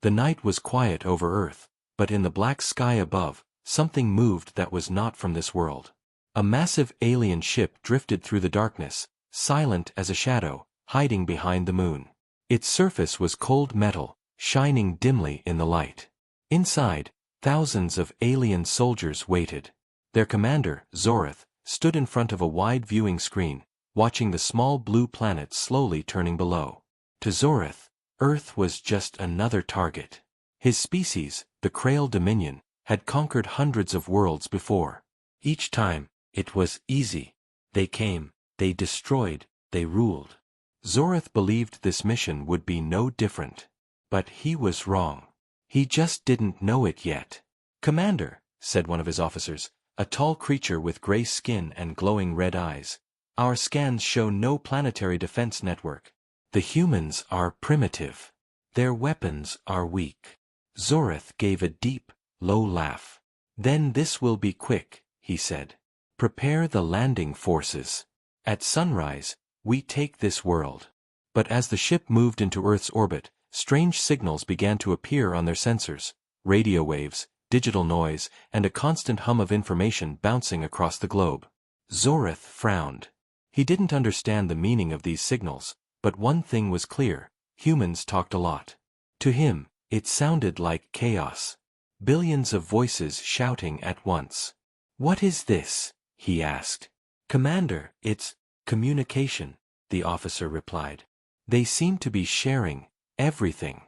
The night was quiet over Earth, but in the black sky above, something moved that was not from this world. A massive alien ship drifted through the darkness, silent as a shadow, hiding behind the moon. Its surface was cold metal, shining dimly in the light. Inside, thousands of alien soldiers waited. Their commander, Zorith, stood in front of a wide viewing screen, watching the small blue planet slowly turning below. To Zorith, Earth was just another target. His species, the Krail Dominion, had conquered hundreds of worlds before. Each time, it was easy. They came, they destroyed, they ruled. Zorith believed this mission would be no different. But he was wrong. He just didn't know it yet. "Commander," said one of his officers, a tall creature with gray skin and glowing red eyes, "our scans show no planetary defense network. The humans are primitive. Their weapons are weak." Zorith gave a deep, low laugh. "Then this will be quick," he said. "Prepare the landing forces. At sunrise, we take this world." But as the ship moved into Earth's orbit, strange signals began to appear on their sensors, radio waves, digital noise, and a constant hum of information bouncing across the globe. Zorith frowned. He didn't understand the meaning of these signals, but one thing was clear: humans talked a lot. To him, it sounded like chaos. Billions of voices shouting at once. "What is this?" he asked. "Commander, it's communication," the officer replied. "They seem to be sharing everything."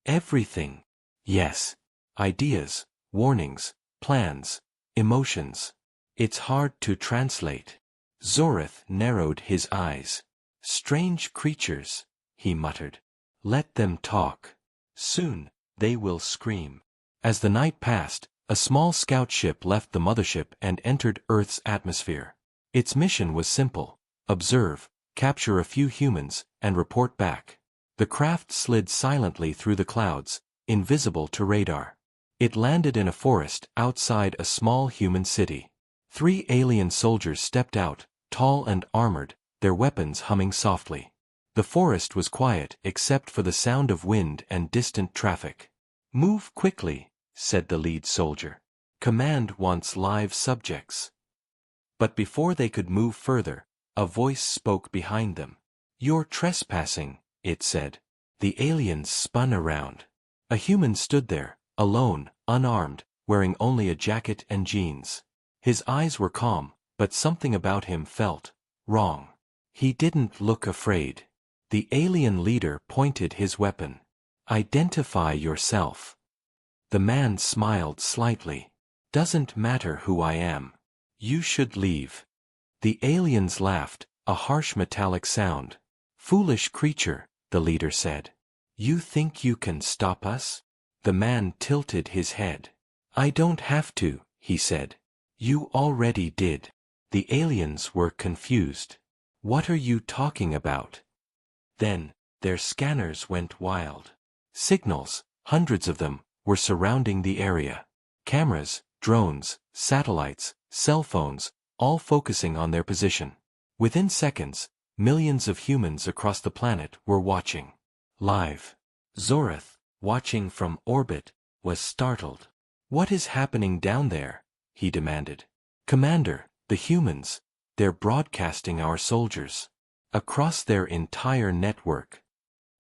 "Everything?" "Yes. Ideas, warnings, plans, emotions. It's hard to translate." Zorith narrowed his eyes. "Strange creatures," he muttered. "Let them talk. Soon, they will scream." As the night passed, a small scout ship left the mothership and entered Earth's atmosphere. Its mission was simple: observe, capture a few humans, and report back. The craft slid silently through the clouds, invisible to radar. It landed in a forest outside a small human city. 3 alien soldiers stepped out, tall and armored, their weapons humming softly. The forest was quiet except for the sound of wind and distant traffic. "Move quickly," said the lead soldier. "Command wants live subjects." But before they could move further, a voice spoke behind them. "You're trespassing," it said. The aliens spun around. A human stood there, alone, unarmed, wearing only a jacket and jeans. His eyes were calm, but something about him felt wrong. He didn't look afraid. The alien leader pointed his weapon. "Identify yourself." The man smiled slightly. "Doesn't matter who I am. You should leave." The aliens laughed, a harsh metallic sound. "Foolish creature," the leader said. "You think you can stop us?" The man tilted his head. "I don't have to," he said. "You already did." The aliens were confused. "What are you talking about?" Then, their scanners went wild. Signals, hundreds of them, were surrounding the area. Cameras, drones, satellites, cell phones, all focusing on their position. Within seconds, millions of humans across the planet were watching. Live. Zorith, watching from orbit, was startled. "What is happening down there?" he demanded. "Commander, the humans, they're broadcasting our soldiers. Across their entire network."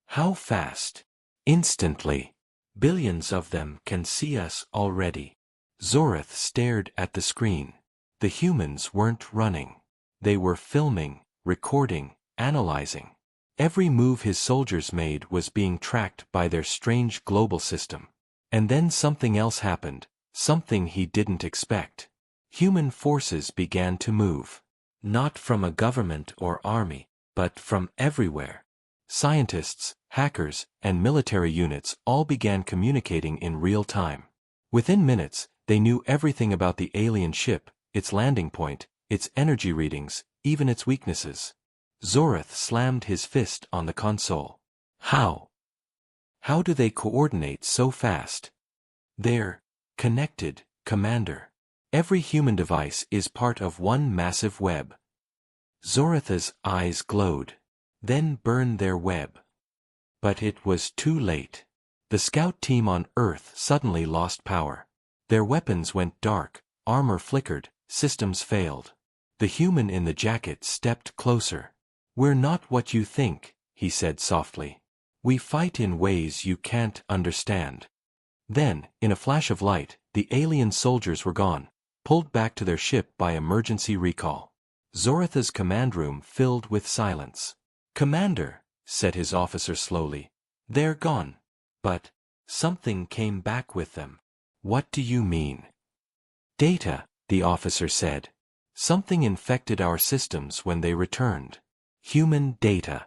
"How fast?" "Instantly. Billions of them can see us already." Zorith stared at the screen. The humans weren't running. They were filming, recording, analyzing. Every move his soldiers made was being tracked by their strange global system. And then something else happened, something he didn't expect. Human forces began to move. Not from a government or army, but from everywhere. Scientists, hackers, and military units all began communicating in real time. Within minutes, they knew everything about the alien ship, its landing point, its energy readings, even its weaknesses. Zorith slammed his fist on the console. "How? How do they coordinate so fast?" "They're connected, Commander. Every human device is part of one massive web." Zorith's eyes glowed. "Then burn their web." But it was too late. The scout team on Earth suddenly lost power. Their weapons went dark, armor flickered, systems failed. The human in the jacket stepped closer. "We're not what you think," he said softly. "We fight in ways you can't understand." Then, in a flash of light, the alien soldiers were gone, pulled back to their ship by emergency recall. Zoratha's command room filled with silence. "Commander," said his officer slowly, "they're gone. But something came back with them." "What do you mean?" "Data," the officer said. "Something infected our systems when they returned. Human data."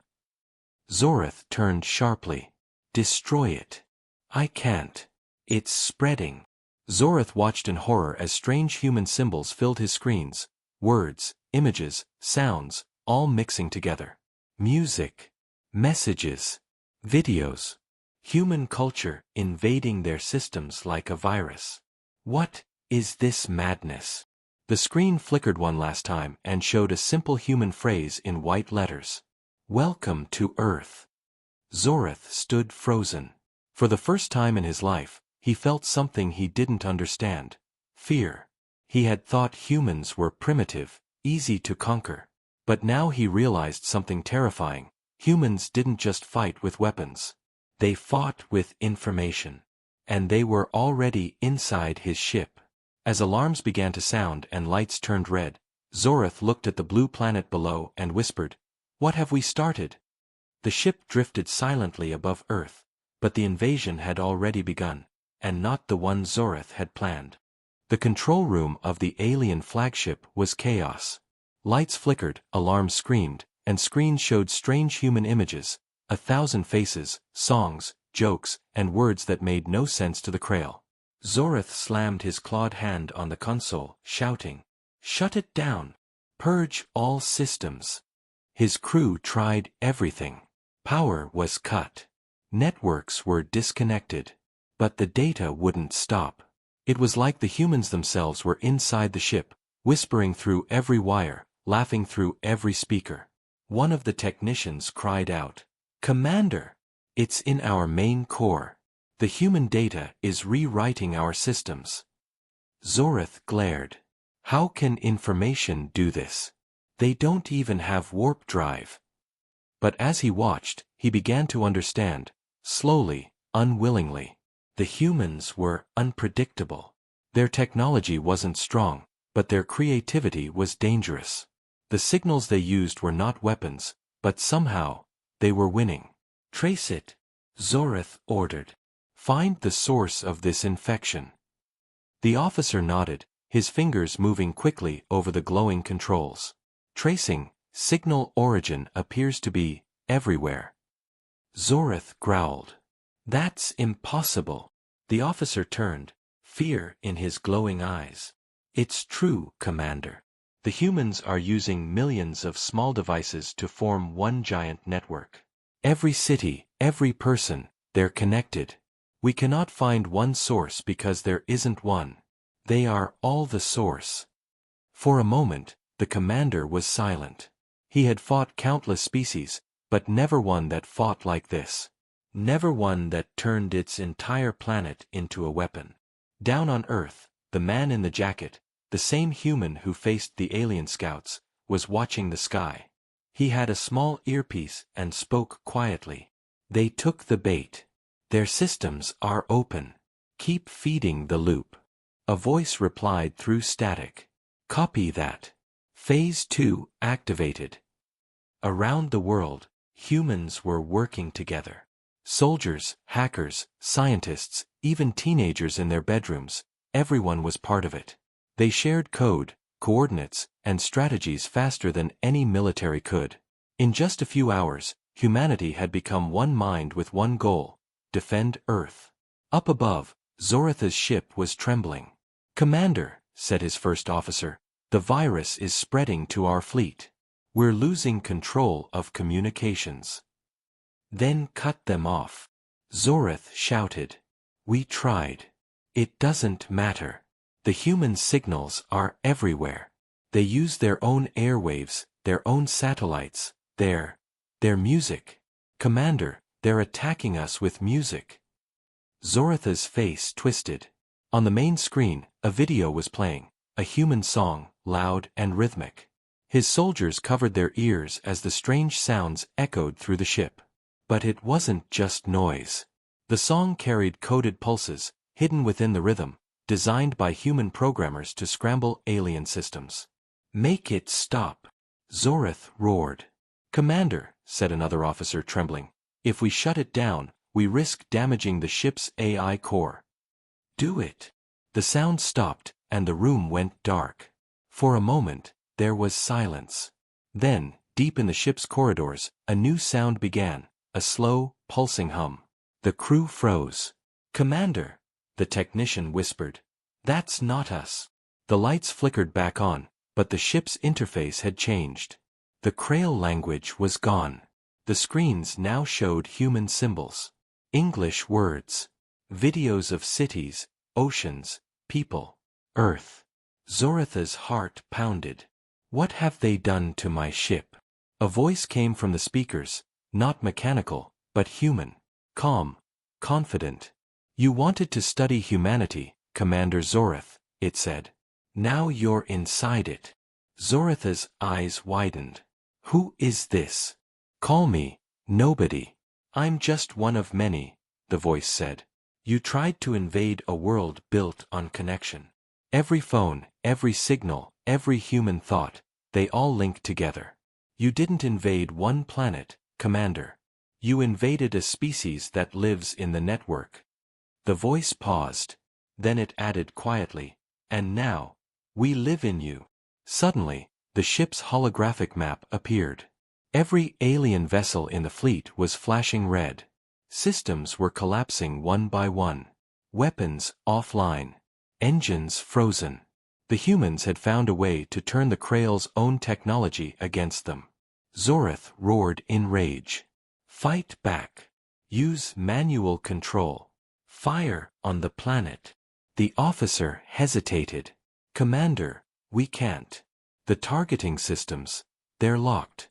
Zorath turned sharply. "Destroy it." "I can't. It's spreading." Zorath watched in horror as strange human symbols filled his screens, words, images, sounds, all mixing together. Music, messages, videos. Human culture invading their systems like a virus. What is this madness? The screen flickered one last time and showed a simple human phrase in white letters. "Welcome to Earth." Zorath stood frozen. For the first time in his life, he felt something he didn't understand. Fear. He had thought humans were primitive, easy to conquer. But now he realized something terrifying. Humans didn't just fight with weapons. They fought with information. And they were already inside his ship. As alarms began to sound and lights turned red, Zorath looked at the blue planet below and whispered, "What have we started?" The ship drifted silently above Earth, but the invasion had already begun, and not the one Zorath had planned. The control room of the alien flagship was chaos. Lights flickered, alarms screamed, and screens showed strange human images, 1,000 faces, songs, jokes, and words that made no sense to the Krail. Zorath slammed his clawed hand on the console, shouting, "Shut it down! Purge all systems!" His crew tried everything. Power was cut. Networks were disconnected. But the data wouldn't stop. It was like the humans themselves were inside the ship, whispering through every wire, laughing through every speaker. One of the technicians cried out, "Commander! It's in our main core. The human data is rewriting our systems." Zorath glared. "How can information do this? They don't even have warp drive." But as he watched, he began to understand, slowly, unwillingly. The humans were unpredictable. Their technology wasn't strong, but their creativity was dangerous. The signals they used were not weapons, but somehow, they were winning. "Trace it," Zorath ordered. "Find the source of this infection." The officer nodded, his fingers moving quickly over the glowing controls. "Tracing, signal origin appears to be everywhere." Zorath growled. "That's impossible." The officer turned, fear in his glowing eyes. "It's true, Commander. The humans are using millions of small devices to form one giant network. Every city, every person, they're connected. We cannot find one source because there isn't one. They are all the source." For a moment, the commander was silent. He had fought countless species, but never one that fought like this. Never one that turned its entire planet into a weapon. Down on Earth, the man in the jacket, the same human who faced the alien scouts, was watching the sky. He had a small earpiece and spoke quietly. "They took the bait. Their systems are open. Keep feeding the loop." A voice replied through static. "Copy that. Phase 2 activated." Around the world, humans were working together. Soldiers, hackers, scientists, even teenagers in their bedrooms, everyone was part of it. They shared code, coordinates, and strategies faster than any military could. In just a few hours, humanity had become one mind with one goal: defend Earth. Up above, Zoratha's ship was trembling. "Commander," said his first officer, "the virus is spreading to our fleet. We're losing control of communications." "Then cut them off," Zorath shouted. "We tried. It doesn't matter. The human signals are everywhere. They use their own airwaves, their own satellites, their music. Commander, they're attacking us with music." Zoratha's face twisted. On the main screen, a video was playing, a human song, loud and rhythmic. His soldiers covered their ears as the strange sounds echoed through the ship. But it wasn't just noise. The song carried coded pulses, hidden within the rhythm, designed by human programmers to scramble alien systems. "Make it stop," Zorath roared. "Commander," said another officer trembling, "if we shut it down, we risk damaging the ship's AI core." "Do it." The sound stopped, and the room went dark. For a moment, there was silence. Then, deep in the ship's corridors, a new sound began, a slow, pulsing hum. The crew froze. "Commander," the technician whispered. "That's not us." The lights flickered back on, but the ship's interface had changed. The Krail language was gone. The screens now showed human symbols. English words. Videos of cities, oceans, people, Earth. Zoratha's heart pounded. "What have they done to my ship?" A voice came from the speakers, not mechanical, but human. Calm, confident. "You wanted to study humanity, Commander Zorath," it said. "Now you're inside it." Zoratha's eyes widened. "Who is this?" "Call me nobody. I'm just one of many," the voice said. "You tried to invade a world built on connection. Every phone, every signal, every human thought, they all link together. You didn't invade one planet, Commander. You invaded a species that lives in the network." The voice paused. Then it added quietly, "And now, we live in you." Suddenly, the ship's holographic map appeared. Every alien vessel in the fleet was flashing red. Systems were collapsing one by one. Weapons offline. Engines frozen. The humans had found a way to turn the Krail's own technology against them. Zorath roared in rage. "Fight back. Use manual control. Fire on the planet." The officer hesitated. "Commander, we can't. The targeting systems, they're locked."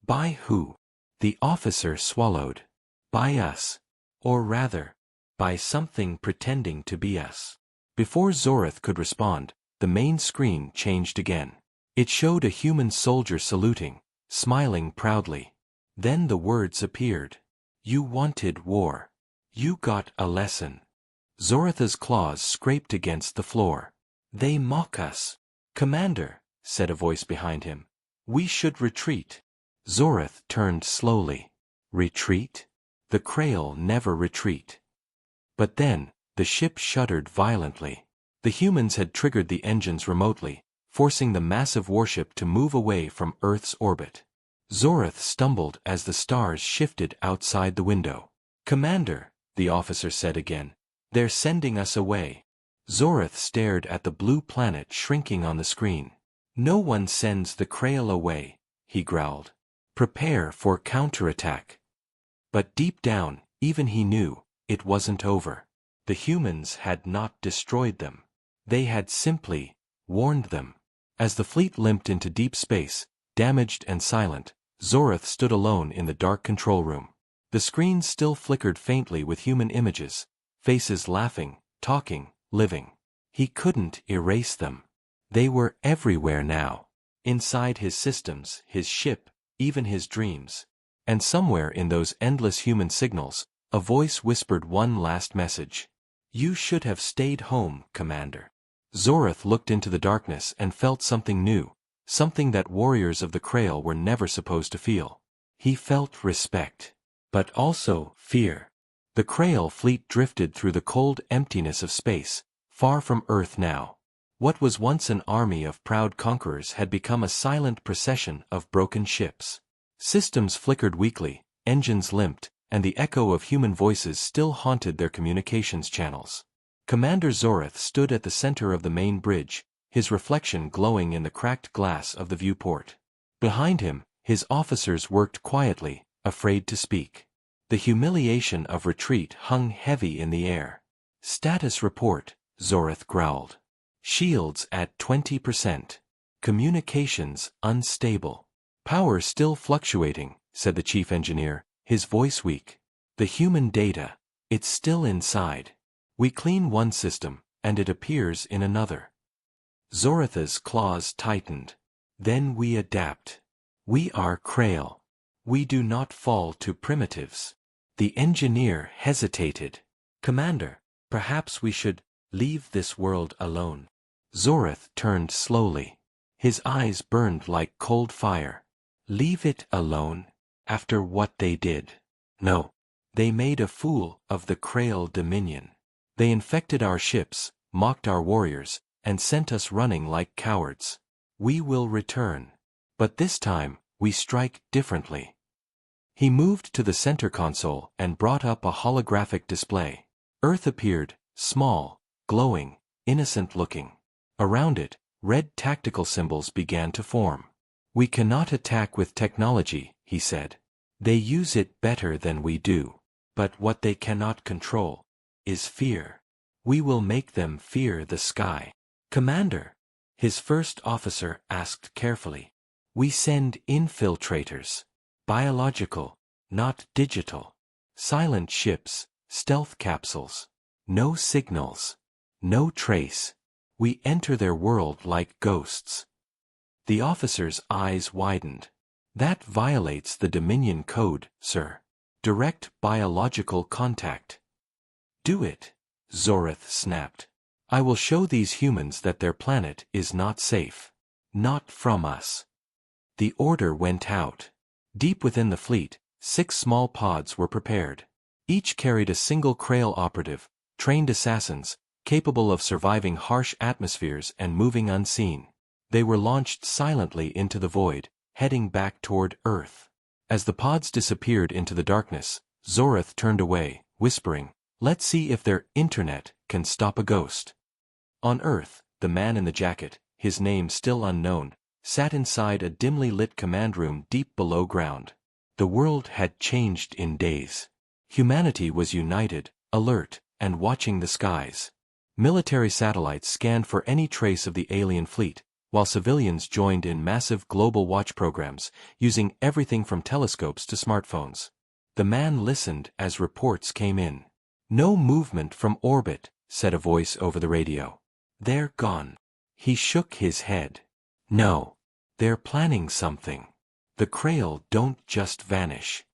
"By who?" The officer swallowed. "By us. Or rather, by something pretending to be us." Before Zorath could respond, the main screen changed again. It showed a human soldier saluting, smiling proudly. Then the words appeared. "You wanted war. You got a lesson." Zoratha's claws scraped against the floor. "They mock us." "Commander," said a voice behind him, "we should retreat." Zorath turned slowly. Retreat? The Krail never retreat. But then, the ship shuddered violently. The humans had triggered the engines remotely, forcing the massive warship to move away from Earth's orbit. Zorath stumbled as the stars shifted outside the window. "Commander," the officer said again, "they're sending us away." Zorath stared at the blue planet shrinking on the screen. "No one sends the Krail away," he growled. "Prepare for counterattack." But deep down, even he knew, it wasn't over. The humans had not destroyed them. They had simply warned them. As the fleet limped into deep space, damaged and silent, Zorath stood alone in the dark control room. The screens still flickered faintly with human images, faces laughing, talking, living. He couldn't erase them. They were everywhere now. Inside his systems, his ship, even his dreams. And somewhere in those endless human signals, a voice whispered one last message. "You should have stayed home, Commander." Zorath looked into the darkness and felt something new, something that warriors of the Krail were never supposed to feel. He felt respect. But also fear. The Krail fleet drifted through the cold emptiness of space, far from Earth now. What was once an army of proud conquerors had become a silent procession of broken ships. Systems flickered weakly, engines limped, and the echo of human voices still haunted their communications channels. Commander Zorath stood at the center of the main bridge, his reflection glowing in the cracked glass of the viewport. Behind him, his officers worked quietly, afraid to speak. The humiliation of retreat hung heavy in the air. "Status report," Zorath growled. "Shields at 20%. Communications unstable." "Power still fluctuating," said the chief engineer, his voice weak. "The human data, It's still inside. We clean one system, and it appears in another. Zoratha's claws tightened. Then we adapt. We are Krail. We do not fall to primitives. The engineer hesitated. Commander, perhaps we should leave this world alone. Zorath turned slowly. His eyes burned like cold fire. Leave it alone? After what they did? No. They made a fool of the Krail Dominion. They infected our ships, mocked our warriors, and sent us running like cowards. We will return. But this time, we strike differently. He moved to the center console and brought up a holographic display. Earth appeared, small, glowing, innocent-looking. Around it, red tactical symbols began to form. We cannot attack with technology, he said. They use it better than we do. But what they cannot control is fear. We will make them fear the sky. Commander, his first officer asked carefully. We send infiltrators. Biological, not digital. Silent ships, stealth capsules. No signals. No trace. We enter their world like ghosts. The officer's eyes widened. That violates the Dominion Code, sir. Direct biological contact. Do it, Zorath snapped. I will show these humans that their planet is not safe. Not from us. The order went out. Deep within the fleet, 6 small pods were prepared. Each carried a single Krail operative, trained assassins, capable of surviving harsh atmospheres and moving unseen. They were launched silently into the void, heading back toward Earth. As the pods disappeared into the darkness, Zorath turned away, whispering, "Let's see if their internet can stop a ghost." On Earth, the man in the jacket, his name still unknown, sat inside a dimly lit command room deep below ground. The world had changed in days. Humanity was united, alert, and watching the skies. Military satellites scanned for any trace of the alien fleet, while civilians joined in massive global watch programs, using everything from telescopes to smartphones. The man listened as reports came in. "No movement from orbit," said a voice over the radio. "They're gone." He shook his head. "No. They're planning something. The Krail don't just vanish."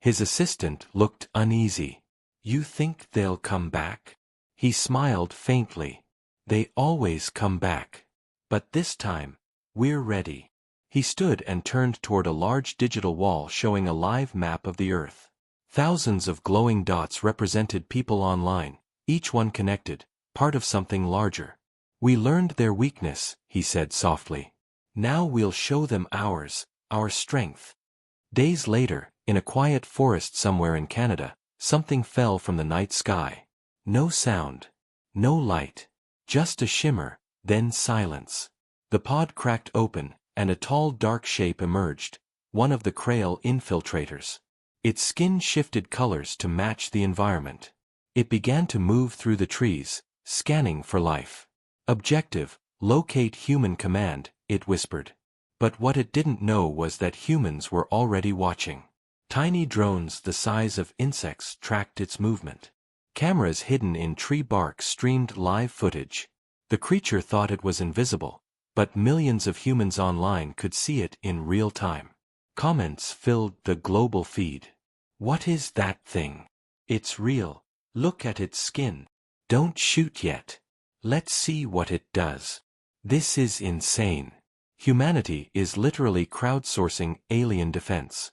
His assistant looked uneasy. "You think they'll come back?" He smiled faintly. "They always come back. But this time, we're ready." He stood and turned toward a large digital wall showing a live map of the Earth. Thousands of glowing dots represented people online, each one connected, part of something larger. "We learned their weakness," he said softly. "Now we'll show them ours, our strength." Days later, in a quiet forest somewhere in Canada, something fell from the night sky. No sound. No light. Just a shimmer, then silence. The pod cracked open, and a tall dark shape emerged, one of the Krail infiltrators. Its skin shifted colors to match the environment. It began to move through the trees, scanning for life. "Objective, locate human command," it whispered. But what it didn't know was that humans were already watching. Tiny drones the size of insects tracked its movement. Cameras hidden in tree bark streamed live footage. The creature thought it was invisible, but millions of humans online could see it in real time. Comments filled the global feed. "What is that thing? It's real. Look at its skin. Don't shoot yet. Let's see what it does. This is insane. Humanity is literally crowdsourcing alien defense."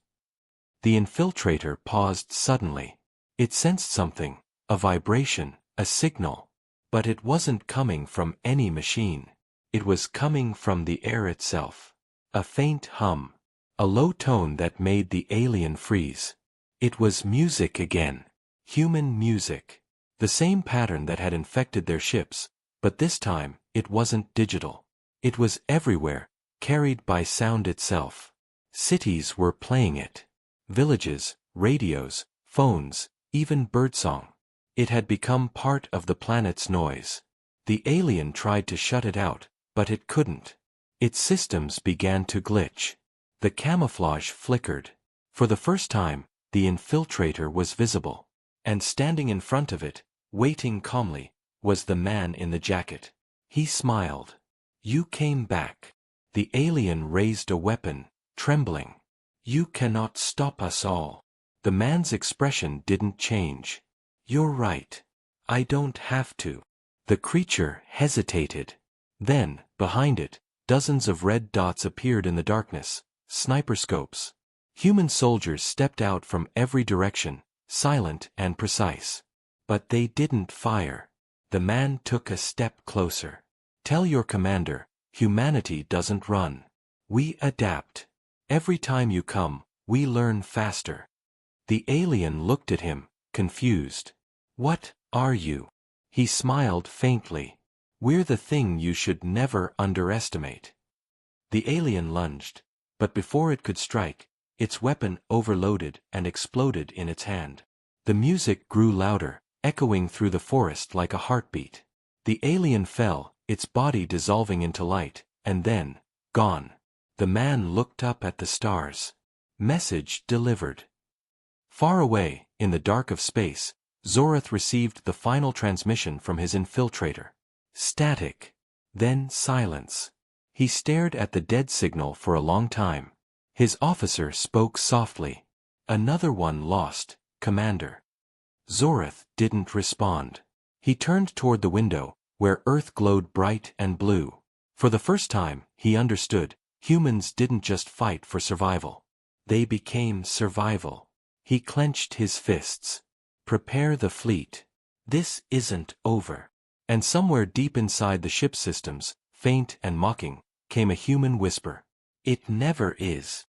The infiltrator paused suddenly. It sensed something, a vibration, a signal. But it wasn't coming from any machine. It was coming from the air itself. A faint hum. A low tone that made the alien freeze. It was music again. Human music. The same pattern that had infected their ships, but this time, it wasn't digital. It was everywhere, carried by sound itself. Cities were playing it. Villages, radios, phones, even birdsong. It had become part of the planet's noise. The alien tried to shut it out, but it couldn't. Its systems began to glitch. The camouflage flickered. For the first time, the infiltrator was visible. and standing in front of it, waiting calmly, was the man in the jacket. He smiled. "You came back." The alien raised a weapon, trembling. "You cannot stop us all." The man's expression didn't change. "You're right. I don't have to." The creature hesitated. Then, behind it, dozens of red dots appeared in the darkness, sniper scopes. Human soldiers stepped out from every direction, silent and precise. But they didn't fire. The man took a step closer. "Tell your commander, humanity doesn't run. We adapt. Every time you come, we learn faster." The alien looked at him, confused. "What are you?" He smiled faintly. "We're the thing you should never underestimate." The alien lunged, but before it could strike, its weapon overloaded and exploded in its hand. The music grew louder, echoing through the forest like a heartbeat. The alien fell, its body dissolving into light, and then, gone. The man looked up at the stars. Message delivered. Far away, in the dark of space, Zorath received the final transmission from his infiltrator. Static. Then silence. He stared at the dead signal for a long time. His officer spoke softly. "Another one lost, Commander." Zorath didn't respond. He turned toward the window, where Earth glowed bright and blue. For the first time, he understood, humans didn't just fight for survival. They became survival. He clenched his fists. "Prepare the fleet. This isn't over." And somewhere deep inside the ship's systems, faint and mocking, came a human whisper. "It never is."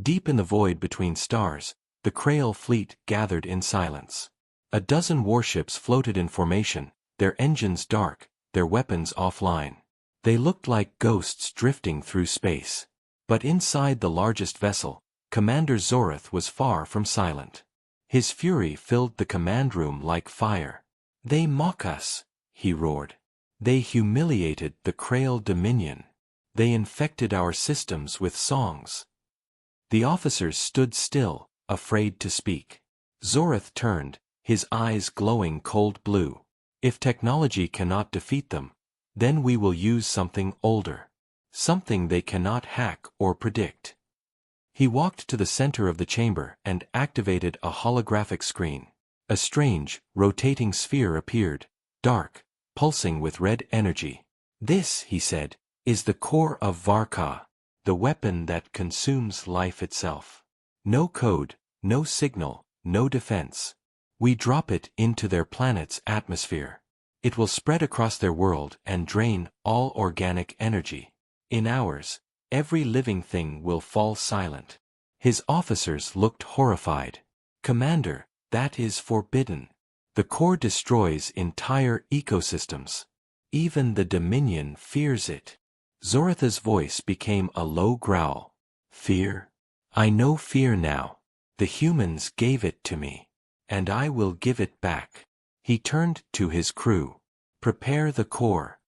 Deep in the void between stars, the Krail fleet gathered in silence. A dozen warships floated in formation, their engines dark, their weapons offline. They looked like ghosts drifting through space. But inside the largest vessel, Commander Zorath was far from silent. His fury filled the command room like fire. "They mock us," he roared. "They humiliated the Krail Dominion. They infected our systems with songs." The officers stood still, afraid to speak. Zorath turned, his eyes glowing cold blue. "If technology cannot defeat them, then we will use something older. Something they cannot hack or predict." He walked to the center of the chamber and activated a holographic screen. A strange, rotating sphere appeared, dark, pulsing with red energy. "This," he said, "is the core of Varka, the weapon that consumes life itself. No code, no signal, no defense. We drop it into their planet's atmosphere. It will spread across their world and drain all organic energy. In ours, every living thing will fall silent." His officers looked horrified. "Commander, that is forbidden. The core destroys entire ecosystems. Even the Dominion fears it." Zorath's voice became a low growl. "Fear? I know fear now. The humans gave it to me. And I will give it back." He turned to his crew. "Prepare the core."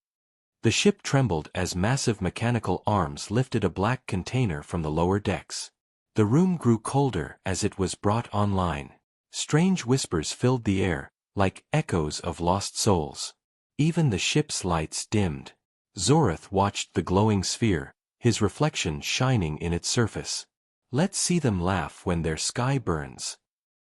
The ship trembled as massive mechanical arms lifted a black container from the lower decks. The room grew colder as it was brought online. Strange whispers filled the air, like echoes of lost souls. Even the ship's lights dimmed. Zorath watched the glowing sphere, his reflection shining in its surface. "Let's see them laugh when their sky burns."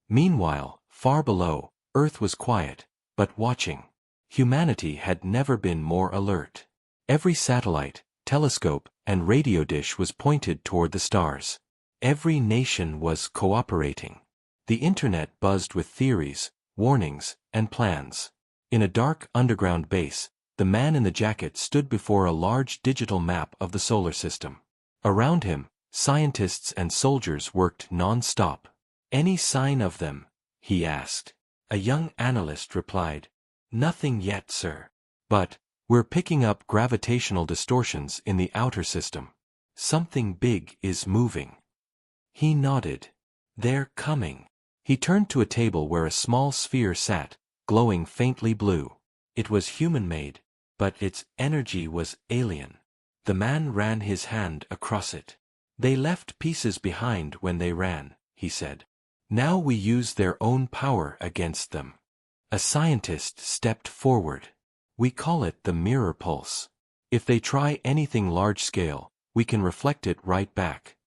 Meanwhile, far below, Earth was quiet, but watching. Humanity had never been more alert. Every satellite, telescope, and radio dish was pointed toward the stars. Every nation was cooperating. The internet buzzed with theories, warnings, and plans. In a dark underground base, the man in the jacket stood before a large digital map of the solar system. Around him, scientists and soldiers worked non-stop. "Any sign of them?" he asked. A young analyst replied, "Nothing yet, sir. But we're picking up gravitational distortions in the outer system. Something big is moving." He nodded. "They're coming." He turned to a table where a small sphere sat, glowing faintly blue. It was human-made, but its energy was alien. The man ran his hand across it. "They left pieces behind when they ran," he said. Now we use their own power against them. A scientist stepped forward. We call it the mirror pulse. If they try anything large-scale, we can reflect it right back.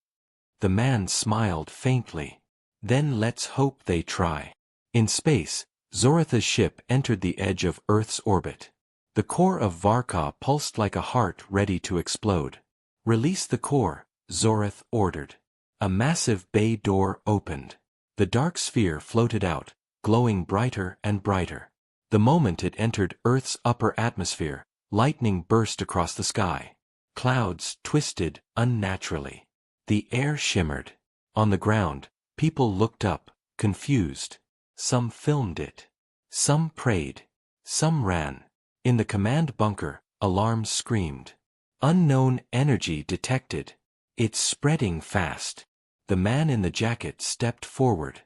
The man smiled faintly. Then let's hope they try. In space, Zoratha's ship entered the edge of Earth's orbit. The core of Varka pulsed like a heart ready to explode. Release the core, Zorath ordered. A massive bay door opened. The dark sphere floated out, glowing brighter and brighter. The moment it entered Earth's upper atmosphere, lightning burst across the sky. Clouds twisted unnaturally. The air shimmered. On the ground, people looked up, confused. Some filmed it. Some prayed. Some ran. In the command bunker, alarms screamed. Unknown energy detected. It's spreading fast. The man in the jacket stepped forward.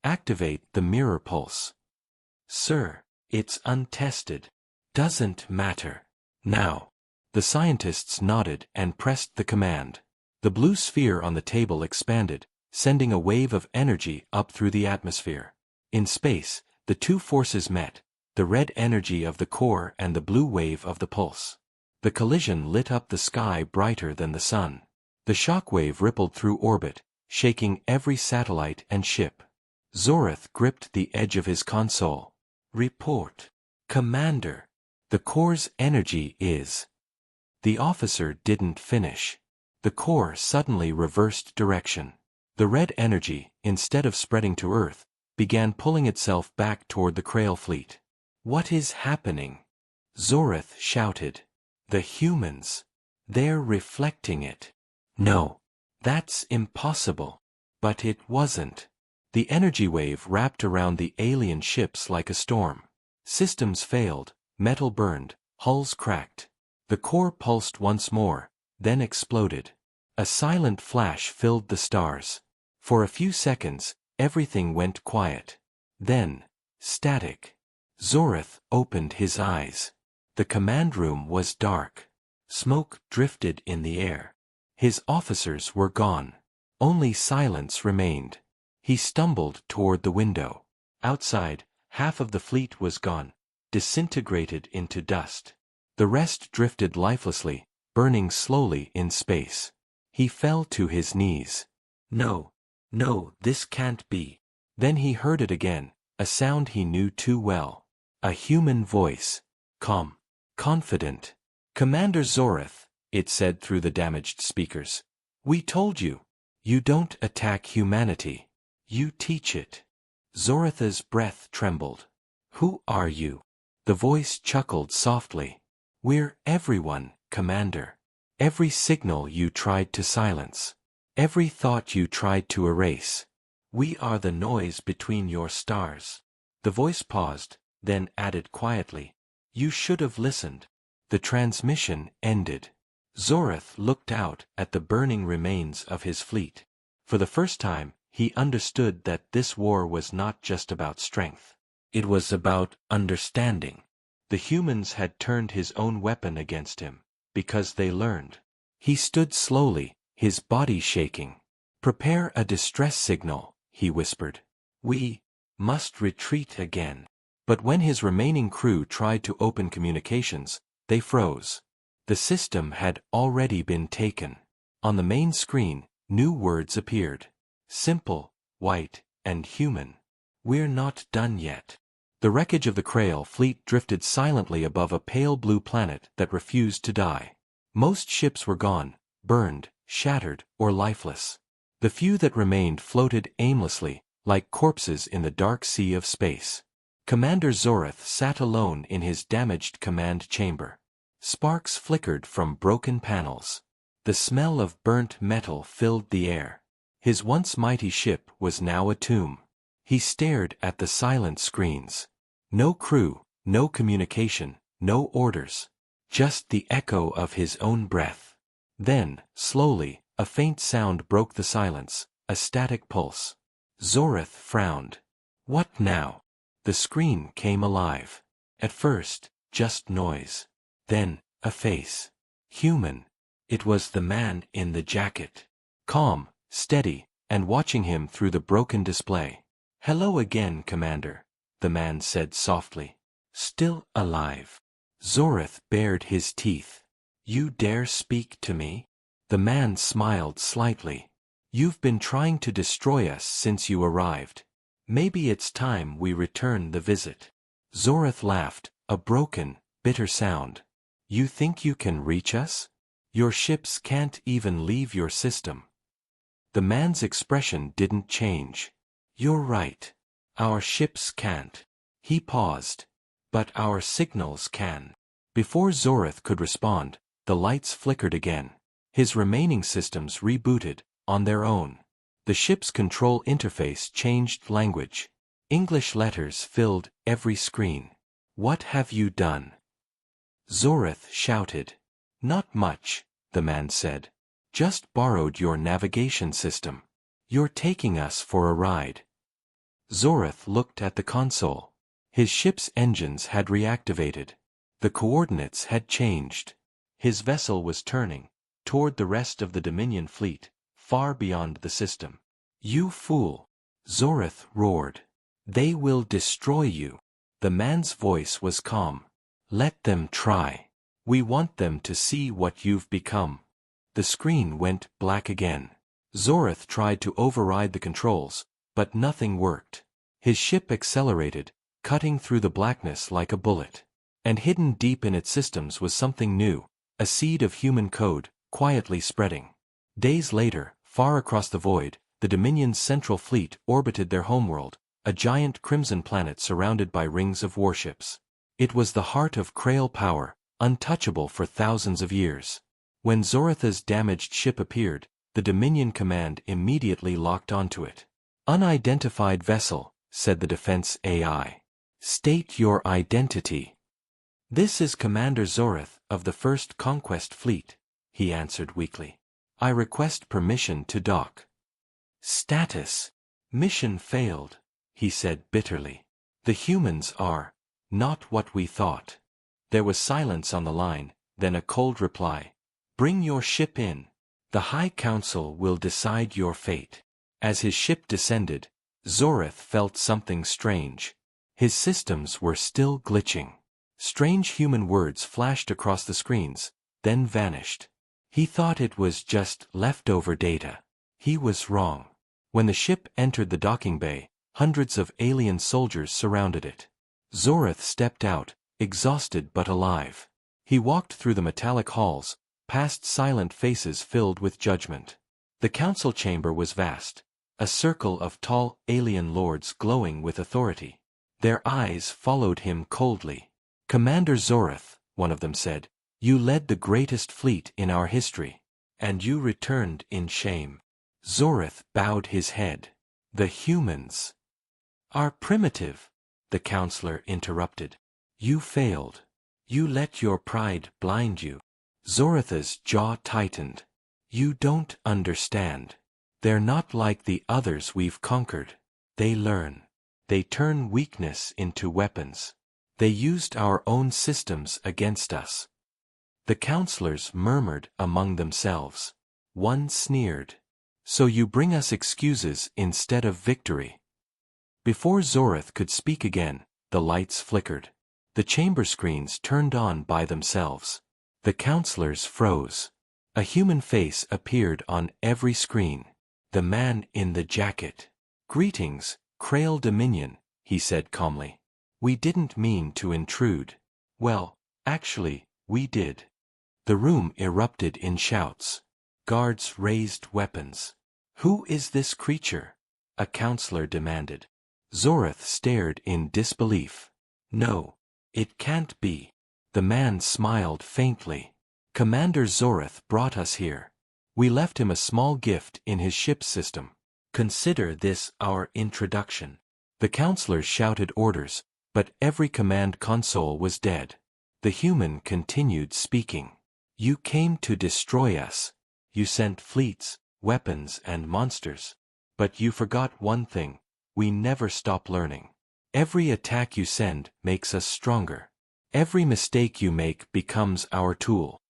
Activate the mirror pulse. Sir, it's untested. Doesn't matter. Now. The scientists nodded and pressed the command. The blue sphere on the table expanded, sending a wave of energy up through the atmosphere. In space, the two forces met, the red energy of the core and the blue wave of the pulse. The collision lit up the sky brighter than the sun. The shock wave rippled through orbit, shaking every satellite and ship. Zorath gripped the edge of his console. Report. Commander. The core's energy is... The officer didn't finish. The core suddenly reversed direction. The red energy, instead of spreading to Earth, began pulling itself back toward the Krail fleet. What is happening? Zorath shouted. The humans. They're reflecting it. No. That's impossible. But it wasn't. The energy wave wrapped around the alien ships like a storm. Systems failed, metal burned, hulls cracked. The core pulsed once more, then exploded. A silent flash filled the stars. For a few seconds, everything went quiet. Then, static. Zorath opened his eyes. The command room was dark. Smoke drifted in the air. His officers were gone. Only silence remained. He stumbled toward the window. Outside, half of the fleet was gone, disintegrated into dust. The rest drifted lifelessly, burning slowly in space. He fell to his knees. No, this can't be. Then he heard it again, a sound he knew too well. A human voice. Calm. Confident. Commander Zorath, it said through the damaged speakers. We told you. You don't attack humanity. You teach it. Zoratha's breath trembled. Who are you? The voice chuckled softly. We're everyone, Commander. Every signal you tried to silence. Every thought you tried to erase. We are the noise between your stars. The voice paused, then added quietly. You should have listened. The transmission ended. Zorath looked out at the burning remains of his fleet. For the first time, he understood that this war was not just about strength. It was about understanding. The humans had turned his own weapon against him, because they learned. He stood slowly, his body shaking. Prepare a distress signal, he whispered. We must retreat again. But when his remaining crew tried to open communications, they froze. The system had already been taken. On the main screen, new words appeared. Simple, white, and human. We're not done yet. The wreckage of the Krail fleet drifted silently above a pale blue planet that refused to die. Most ships were gone, burned, shattered, or lifeless. The few that remained floated aimlessly, like corpses in the dark sea of space. Commander Zorath sat alone in his damaged command chamber. Sparks flickered from broken panels. The smell of burnt metal filled the air. His once mighty ship was now a tomb. He stared at the silent screens. No crew, no communication, no orders. Just the echo of his own breath. Then, slowly, a faint sound broke the silence, a static pulse. Zorath frowned. What now? The screen came alive. At first, just noise. Then, a face. Human. It was the man in the jacket. Calm, steady, and watching him through the broken display. Hello again, Commander, the man said softly. Still alive. Zorith bared his teeth. You dare speak to me? The man smiled slightly. You've been trying to destroy us since you arrived. Maybe it's time we return the visit. Zorith laughed, a broken, bitter sound. You think you can reach us? Your ships can't even leave your system. The man's expression didn't change. You're right. Our ships can't. He paused. But our signals can. Before Zorith could respond, the lights flickered again. His remaining systems rebooted, on their own. The ship's control interface changed language. English letters filled every screen. What have you done? Zorith shouted. Not much, the man said. Just borrowed your navigation system. You're taking us for a ride. Zorith looked at the console. His ship's engines had reactivated. The coordinates had changed. His vessel was turning toward the rest of the Dominion fleet, far beyond the system. You fool! Zorith roared. They will destroy you. The man's voice was calm. Let them try. We want them to see what you've become. The screen went black again. Zorith tried to override the controls, but nothing worked. His ship accelerated, cutting through the blackness like a bullet. And hidden deep in its systems was something new, a seed of human code, quietly spreading. Days later, far across the void, the Dominion's central fleet orbited their homeworld, a giant crimson planet surrounded by rings of warships. It was the heart of Krail power, untouchable for thousands of years. When Zorith's damaged ship appeared, the Dominion command immediately locked onto it. Unidentified vessel, said the defense AI. State your identity. This is Commander Zorith of the 1st Conquest Fleet, he answered weakly. I request permission to dock. Status. Mission failed, he said bitterly. The humans are not what we thought. There was silence on the line, then a cold reply. Bring your ship in. The High Council will decide your fate. As his ship descended, Zorith felt something strange. His systems were still glitching. Strange human words flashed across the screens, then vanished. He thought it was just leftover data. He was wrong. When the ship entered the docking bay, hundreds of alien soldiers surrounded it. Zorith stepped out, exhausted but alive. He walked through the metallic halls, past silent faces filled with judgment. The council chamber was vast, a circle of tall alien lords glowing with authority. Their eyes followed him coldly. Commander Zorith, one of them said, you led the greatest fleet in our history, and you returned in shame. Zorith bowed his head. The humans are primitive, the counselor interrupted. You failed. You let your pride blind you. Zorith's jaw tightened. You don't understand. They're not like the others we've conquered. They learn. They turn weakness into weapons. They used our own systems against us. The counselors murmured among themselves. One sneered. So you bring us excuses instead of victory. Before Zorith could speak again, the lights flickered. The chamber screens turned on by themselves. The counselors froze. A human face appeared on every screen. The man in the jacket. Greetings, Krail Dominion, he said calmly. We didn't mean to intrude. Well, actually, we did. The room erupted in shouts. Guards raised weapons. Who is this creature? A counselor demanded. Zorith stared in disbelief. No, it can't be. The man smiled faintly. Commander Zorith brought us here. We left him a small gift in his ship's system. Consider this our introduction. The counselors shouted orders, but every command console was dead. The human continued speaking. You came to destroy us. You sent fleets, weapons and monsters. But you forgot one thing. We never stop learning. Every attack you send makes us stronger. Every mistake you make becomes our tool.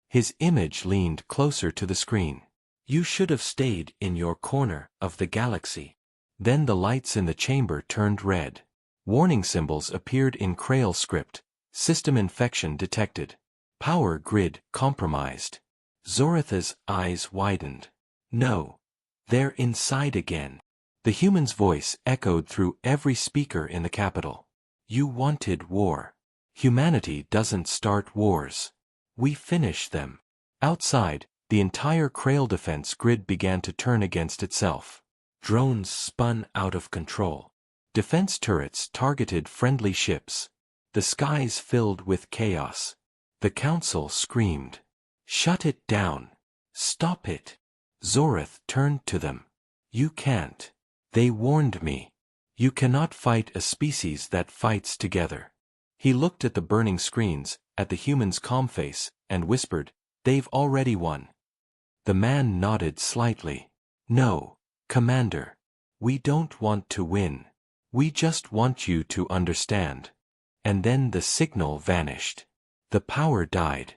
His image leaned closer to the screen. You should have stayed in your corner of the galaxy. Then the lights in the chamber turned red. Warning symbols appeared in Krail script. System infection detected. Power grid compromised. Zoratha's eyes widened. No. They're inside again. The human's voice echoed through every speaker in the capital. You wanted war. Humanity doesn't start wars. We finish them. Outside, the entire Krail defense grid began to turn against itself. Drones spun out of control. Defense turrets targeted friendly ships. The skies filled with chaos. The council screamed. Shut it down. Stop it. Zorath turned to them. You can't. They warned me. You cannot fight a species that fights together. He looked at the burning screens, at the human's calm face, and whispered, They've already won. The man nodded slightly. No, Commander. We don't want to win. We just want you to understand. And then the signal vanished. The power died.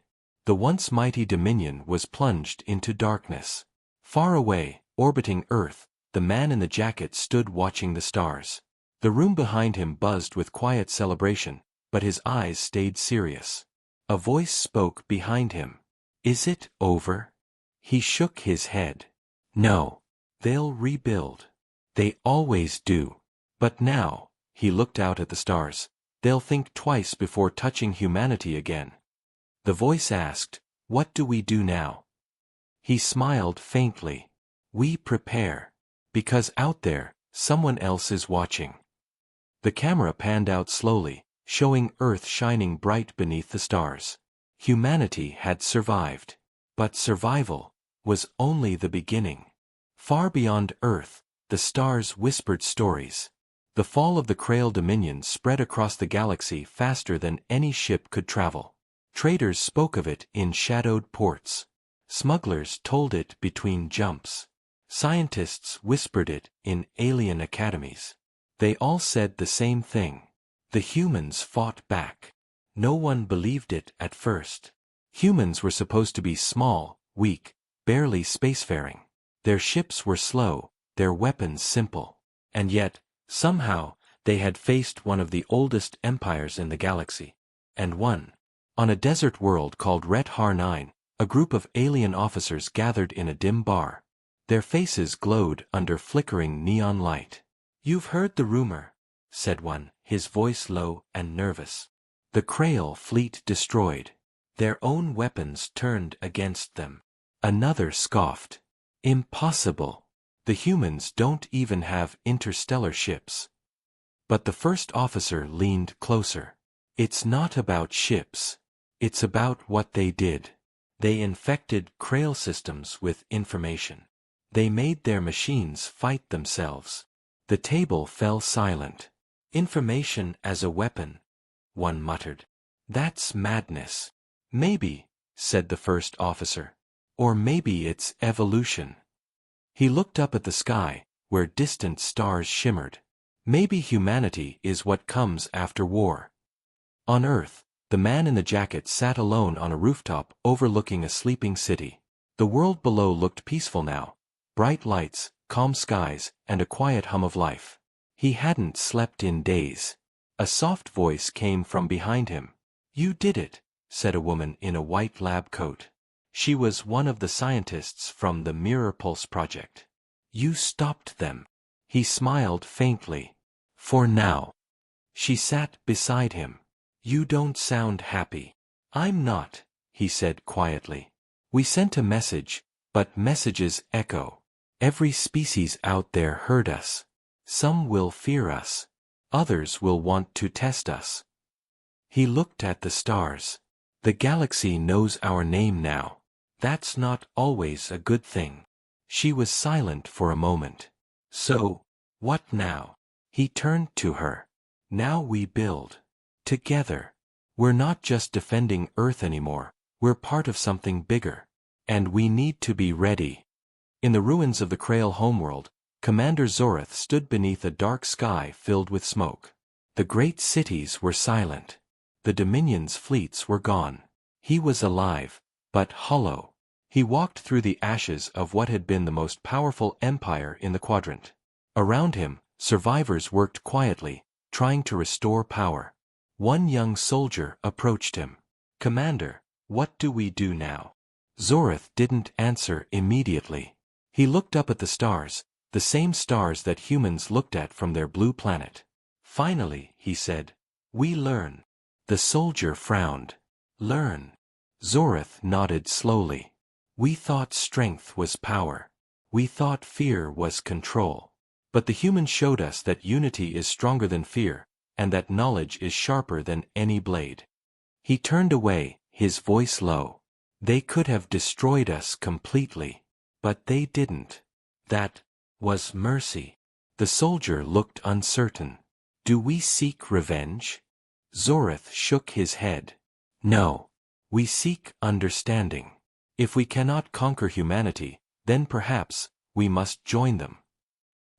The once mighty Dominion was plunged into darkness. Far away, orbiting Earth, the man in the jacket stood watching the stars. The room behind him buzzed with quiet celebration, but his eyes stayed serious. A voice spoke behind him. Is it over? He shook his head. No. They'll rebuild. They always do. But now, he looked out at the stars, they'll think twice before touching humanity again. The voice asked, What do we do now? He smiled faintly. We prepare. Because out there, someone else is watching. The camera panned out slowly, showing Earth shining bright beneath the stars. Humanity had survived. But survival was only the beginning. Far beyond Earth, the stars whispered stories. The fall of the Krail Dominion spread across the galaxy faster than any ship could travel. Traders spoke of it in shadowed ports. Smugglers told it between jumps. Scientists whispered it in alien academies. They all said the same thing. The humans fought back. No one believed it at first. Humans were supposed to be small, weak, barely spacefaring. Their ships were slow, their weapons simple. And yet, somehow, they had faced one of the oldest empires in the galaxy. And won. On a desert world called Ret Har 9, a group of alien officers gathered in a dim bar. Their faces glowed under flickering neon light. You've heard the rumor, said one, his voice low and nervous. The Krail fleet destroyed. Their own weapons turned against them. Another scoffed. Impossible. The humans don't even have interstellar ships. But the first officer leaned closer. It's not about ships. It's about what they did. They infected Krail systems with information. They made their machines fight themselves. The table fell silent. Information as a weapon, one muttered. That's madness. Maybe, said the first officer. Or maybe it's evolution. He looked up at the sky, where distant stars shimmered. Maybe humanity is what comes after war. On Earth, the man in the jacket sat alone on a rooftop overlooking a sleeping city. The world below looked peaceful now. Bright lights, calm skies, and a quiet hum of life. He hadn't slept in days. A soft voice came from behind him. You did it, said a woman in a white lab coat. She was one of the scientists from the Mirror Pulse project. You stopped them. He smiled faintly. For now. She sat beside him. You don't sound happy. I'm not, he said quietly. We sent a message, but messages echo. Every species out there heard us. Some will fear us. Others will want to test us. He looked at the stars. The galaxy knows our name now. That's not always a good thing. She was silent for a moment. So, what now? He turned to her. Now we build. Together. We're not just defending Earth anymore, we're part of something bigger. And we need to be ready. In the ruins of the Krail homeworld, Commander Zorath stood beneath a dark sky filled with smoke. The great cities were silent. The Dominion's fleets were gone. He was alive, but hollow. He walked through the ashes of what had been the most powerful empire in the quadrant. Around him, survivors worked quietly, trying to restore power. One young soldier approached him. "Commander, what do we do now?" Zorith didn't answer immediately. He looked up at the stars, the same stars that humans looked at from their blue planet. Finally, he said, "We learn." The soldier frowned. "Learn?" Zorith nodded slowly. "We thought strength was power. We thought fear was control. But the humans showed us that unity is stronger than fear, and that knowledge is sharper than any blade." He turned away, his voice low. "They could have destroyed us completely. But they didn't. That was mercy." The soldier looked uncertain. "Do we seek revenge?" Zorith shook his head. "No. We seek understanding. If we cannot conquer humanity, then perhaps we must join them."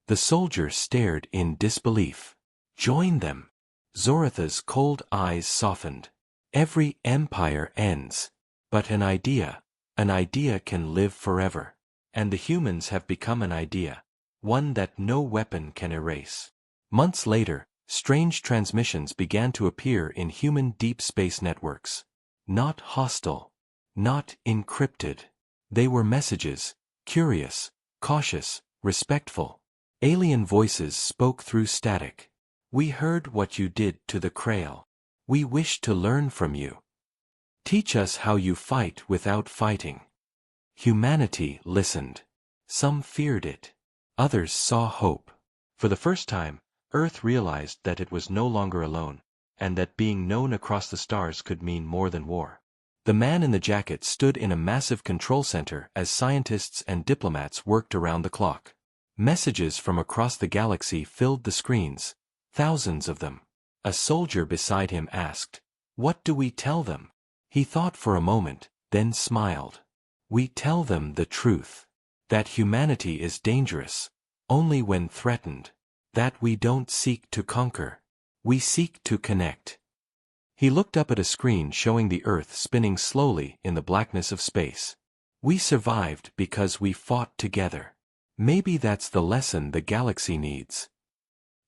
The soldier stared in disbelief. "Join them?" Zoritha's cold eyes softened. "Every empire ends. But an idea can live forever. And the humans have become an idea. One that no weapon can erase." Months later, strange transmissions began to appear in human deep space networks. Not hostile. Not encrypted. They were messages, curious, cautious, respectful. Alien voices spoke through static. "We heard what you did to the Krail. We wish to learn from you. Teach us how you fight without fighting." Humanity listened. Some feared it. Others saw hope. For the first time, Earth realized that it was no longer alone, and that being known across the stars could mean more than war. The man in the jacket stood in a massive control center as scientists and diplomats worked around the clock. Messages from across the galaxy filled the screens, thousands of them. A soldier beside him asked, "What do we tell them?" He thought for a moment, then smiled. "We tell them the truth. That humanity is dangerous, only when threatened. That we don't seek to conquer. We seek to connect." He looked up at a screen showing the Earth spinning slowly in the blackness of space. "We survived because we fought together. Maybe that's the lesson the galaxy needs."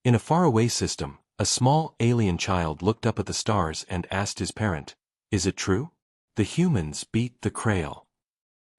In a faraway system, a small alien child looked up at the stars and asked his parent, "Is it true? The humans beat the Krail."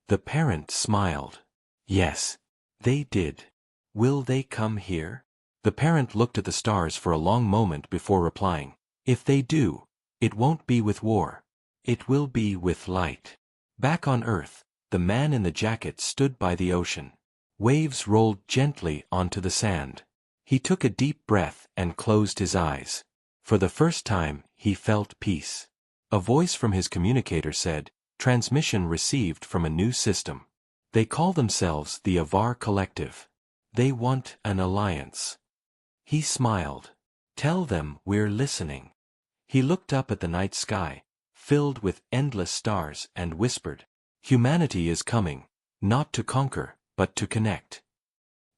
The parent smiled. "Yes, they did. Will they come here?" The parent looked at the stars for a long moment before replying, "If they do, it won't be with war. It will be with light." Back on Earth, the man in the jacket stood by the ocean. Waves rolled gently onto the sand. He took a deep breath and closed his eyes. For the first time, he felt peace. A voice from his communicator said, "Transmission received from a new system. They call themselves the Avar Collective. They want an alliance." He smiled. "Tell them we're listening." He looked up at the night sky, filled with endless stars, and whispered, "Humanity is coming, not to conquer, but to connect."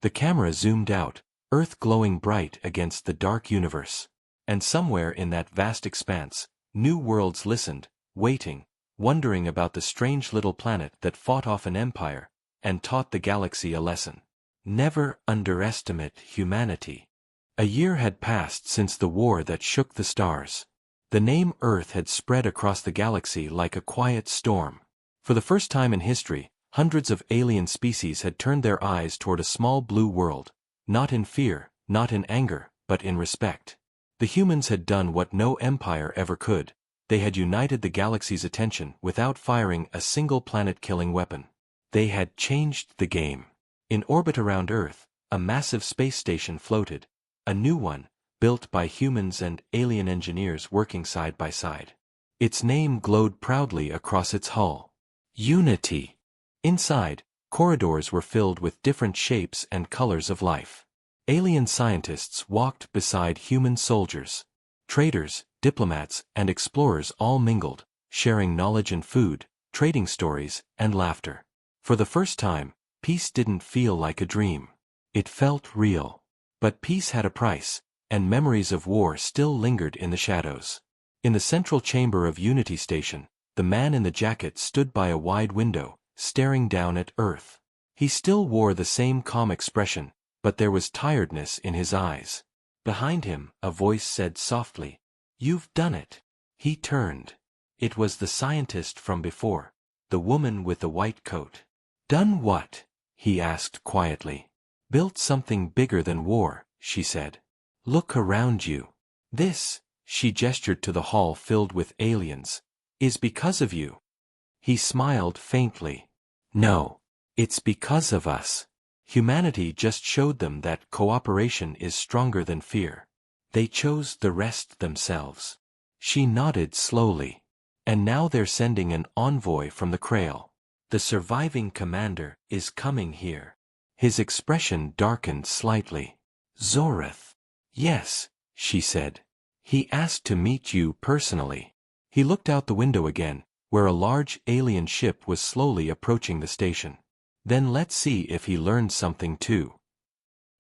The camera zoomed out, Earth glowing bright against the dark universe. And somewhere in that vast expanse, new worlds listened, waiting, wondering about the strange little planet that fought off an empire, and taught the galaxy a lesson. Never underestimate humanity. A year had passed since the war that shook the stars. The name Earth had spread across the galaxy like a quiet storm. For the first time in history, hundreds of alien species had turned their eyes toward a small blue world, not in fear, not in anger, but in respect. The humans had done what no empire ever could. They had united the galaxy's attention without firing a single planet-killing weapon. They had changed the game. In orbit around Earth, a massive space station floated, a new one, built by humans and alien engineers working side by side. Its name glowed proudly across its hull. Unity. Inside, corridors were filled with different shapes and colors of life. Alien scientists walked beside human soldiers. Traders, diplomats, and explorers all mingled, sharing knowledge and food, trading stories, and laughter. For the first time, peace didn't feel like a dream. It felt real. But peace had a price, and memories of war still lingered in the shadows. In the central chamber of Unity Station, the man in the jacket stood by a wide window, staring down at Earth. He still wore the same calm expression, but there was tiredness in his eyes. Behind him, a voice said softly, "You've done it." He turned. It was the scientist from before, the woman with the white coat. "Done what?" he asked quietly. "Built something bigger than war," she said. "Look around you. This," she gestured to the hall filled with aliens, "is because of you." He smiled faintly. "No. It's because of us. Humanity just showed them that cooperation is stronger than fear. They chose the rest themselves." She nodded slowly. "And now they're sending an envoy from the Krail. The surviving commander is coming here." His expression darkened slightly. "Zoreth." "Yes," she said. "He asked to meet you personally." He looked out the window again, where a large alien ship was slowly approaching the station. "Then let's see if he learned something too."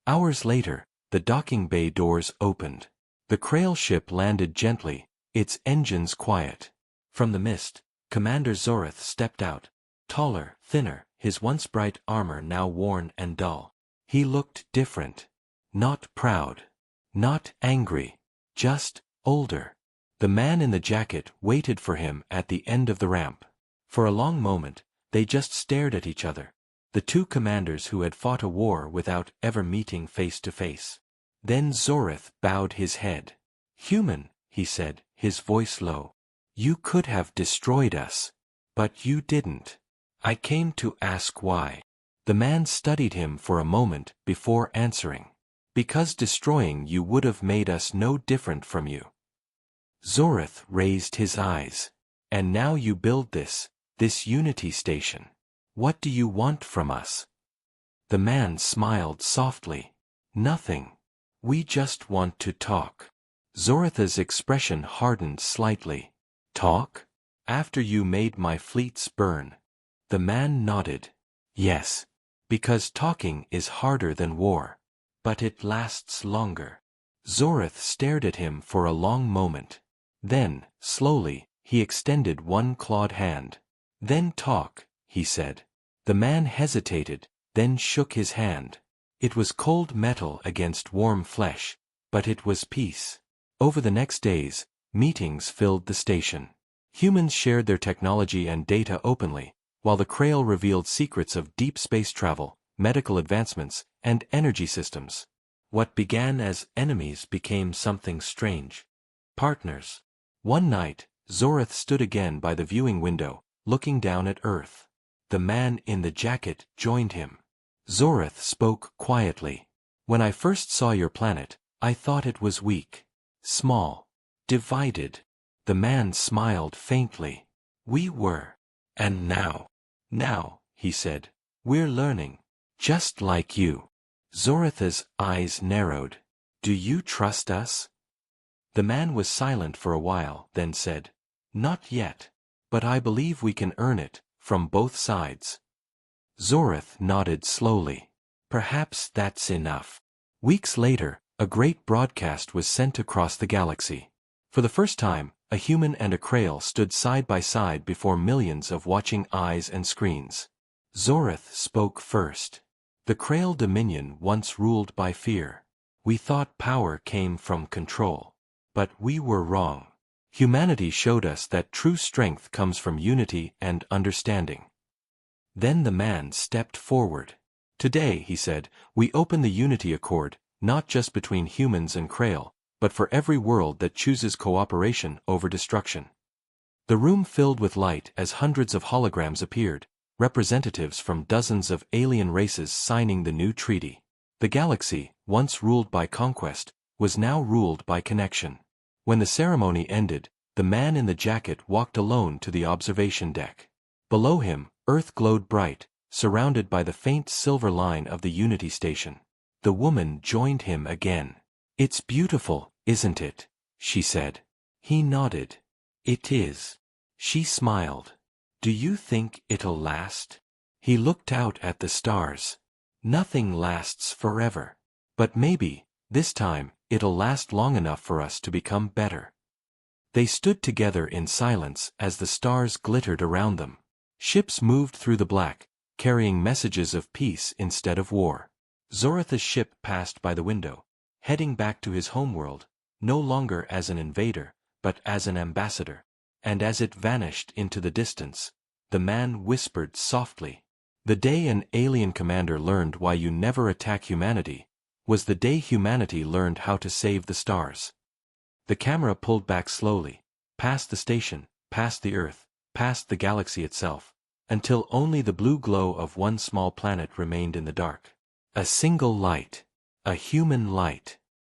Hours later, the docking bay doors opened. The Krail ship landed gently, its engines quiet. From the mist, Commander Zoreth stepped out, taller, thinner, his once bright armor now worn and dull. He looked different. Not proud. Not angry. Just older. The man in the jacket waited for him at the end of the ramp. For a long moment, they just stared at each other, the two commanders who had fought a war without ever meeting face to face. Then Zoreth bowed his head. "Human," he said, his voice low. "You could have destroyed us. But you didn't. I came to ask why." The man studied him for a moment before answering. "Because destroying you would have made us no different from you." Zoreth raised his eyes. "And now you build this Unity station. What do you want from us?" The man smiled softly. "Nothing. We just want to talk." Zoreth's expression hardened slightly. "Talk? After you made my fleets burn?" The man nodded. "Yes. Because talking is harder than war. But it lasts longer." Zoreth stared at him for a long moment. Then, slowly, he extended one clawed hand. "Then talk," he said. The man hesitated, then shook his hand. It was cold metal against warm flesh, but it was peace. Over the next days, meetings filled the station. Humans shared their technology and data openly, while the Krail revealed secrets of deep space travel, medical advancements, and energy systems. What began as enemies became something strange. Partners. One night, Zoreth stood again by the viewing window, looking down at Earth. The man in the jacket joined him. Zoreth spoke quietly. "When I first saw your planet, I thought it was weak. Small. Divided." The man smiled faintly. "We were. And now." "Now," he said, "we're learning. Just like you." Zoreth's eyes narrowed. "Do you trust us?" The man was silent for a while, then said, "Not yet. But I believe we can earn it, from both sides." Zoreth nodded slowly. "Perhaps that's enough." Weeks later, a great broadcast was sent across the galaxy. For the first time, a human and a Krail stood side by side before millions of watching eyes and screens. Zoreth spoke first. "The Krail Dominion once ruled by fear. We thought power came from control. But we were wrong. Humanity showed us that true strength comes from unity and understanding." Then the man stepped forward. "Today," he said, "we open the Unity Accord, not just between humans and Krail, but for every world that chooses cooperation over destruction." The room filled with light as hundreds of holograms appeared, representatives from dozens of alien races signing the new treaty. The galaxy, once ruled by conquest, was now ruled by connection. When the ceremony ended, the man in the jacket walked alone to the observation deck. Below him, Earth glowed bright, surrounded by the faint silver line of the Unity Station. The woman joined him again. "It's beautiful, isn't it?" she said. He nodded. "It is." She smiled. "Do you think it'll last?" He looked out at the stars. "Nothing lasts forever. But maybe, this time, it'll last long enough for us to become better." They stood together in silence as the stars glittered around them. Ships moved through the black, carrying messages of peace instead of war. Zoratha's ship passed by the window, heading back to his homeworld, no longer as an invader, but as an ambassador. And as it vanished into the distance, the man whispered softly, "The day an alien commander learned why you never attack humanity, was the day humanity learned how to save the stars." The camera pulled back slowly, past the station, past the Earth, past the galaxy itself, until only the blue glow of one small planet remained in the dark. A single light. A human light.